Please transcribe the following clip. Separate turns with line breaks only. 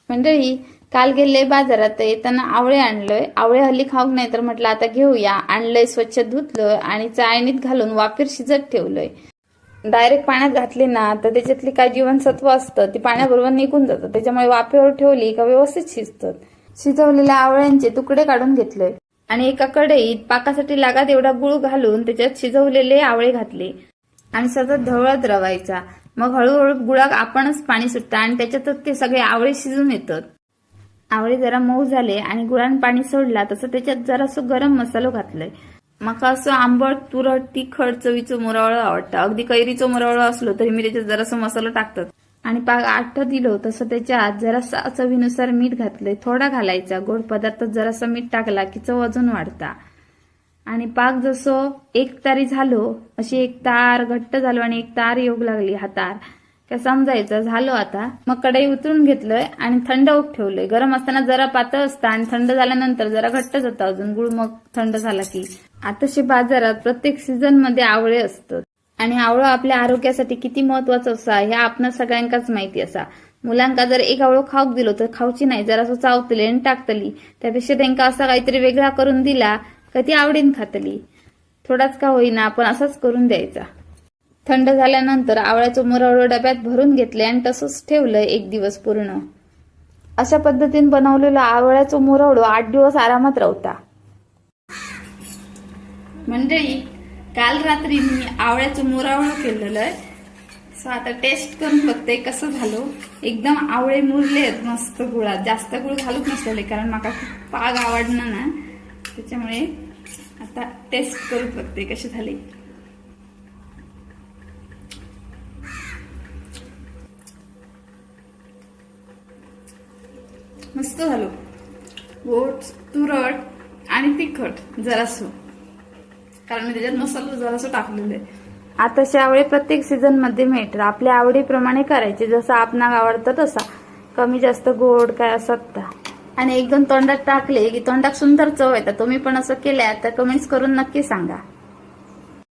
मंडळी, काल गेले बाजारात, येताना आवळे आणलोय. आवळे हल्ली खाऊक नाही तर म्हटलं आता घेऊया. आणलंय, स्वच्छ धुतलंय आणि चाळणीत घालून वाफेवर शिजत ठेवलंय. डायरेक्ट पाण्यात घातली ना तर त्याच्यातली काय जीवनसत्व असतं ती पाण्याबरोबर निघून जातं. त्याच्यामुळे वाफेवर ठेवली का व्यवस्थित शिजतात. शिजवलेल्या आवळ्यांचे तुकडे काढून घेतले आणि एका कढईत पाकासाठी लागत एवढा गुळ घालून त्याच्यात शिजवलेले आवळे घातले आणि सतत ढवळत रवायचा. मग हळूहळू गुळात आपणच पाणी सुटतं आणि त्याच्यातच ते सगळे आवळे शिजून येतात. आवळे जरा मऊ झाले आणि गुळानं पाणी सोडला तसं त्याच्यात जरासं गरम मसालो घातलाय. मका असं आंबट, तुरट, तिखट चवीचं मुरवळं आवडतं. अगदी कैरीचं मुरवळं असलो तरी मी त्याच्यात जरासं मसाला टाकतात. आणि पाक आठ दिलो तसं त्याच्यात जरासं चवीनुसार मीठ घातलंय. थोडा घालायचा. गोड पदार्थात जरासं मीठ टाकला की चव अजून वाढता. आणि पाक जसं एक तारी झालो, अशी एक तार घट्ट झालो आणि एक तार योग लागली हातार काय समजायचं झालो आता. मग कढई उतरून घेतलंय आणि थंड होत ठेवलंय. गरम असताना जरा पातळ असतं आणि थंड झाल्यानंतर जरा घट्ट जातं अजून गुळ. मग थंड झाला की आताशी बाजारात प्रत्येक सीझन मध्ये आवळे असतात आणि आवळं आपल्या आरोग्यासाठी किती महत्वाचं असा हे आपण सगळ्यांकाच माहिती असा. मुलांका जर एक आवळं खाऊक दिलो तर खाऊची नाही, जरासं चावतली आणि टाकतली. त्यापेक्षा त्यांका असा काहीतरी वेगळा करून दिला का ती आवडीन खातली. थोडाच का होईना आपण असाच करून द्यायचा. थंड झाल्यानंतर आवळ्याचं मुरवळं डब्यात भरून घेतले आणि तसंच ठेवलंय एक दिवस पूर्ण. अशा पद्धतीने बनवलेलं आवळ्याचं मुरवळं 8 दिवस आरामात राहता. मंडळी, काल रात्री मी आवळ्याचं मुरवळं केलेलं आहे. सो आता टेस्ट करून बघते कसं झालं. एकदम आवळे मुरले आहेत मस्त गुळात. जास्त गुळ घालूक नसलेले कारण मला खूप पाग आवडणार ना, त्याच्यामुळे आता टेस्ट करून बघते कशी झाली. मस्त झालो. गोड, तुरट आणि तिखट जरासं, कारण मी त्याच्यात मसाला जरासं टाकलेलं आहे. आता आवळे प्रत्येक सीझन मध्ये मिळतात. आपल्या आवडीप्रमाणे करायचे, जसं आपणाला आवडतं तसा. कमी जास्त गोड काय असत आणि एकदम तोंडात टाकले की तोंडात सुंदर चव येतात. तुम्ही पण असं केल्या तर कमेंट्स करून नक्की सांगा.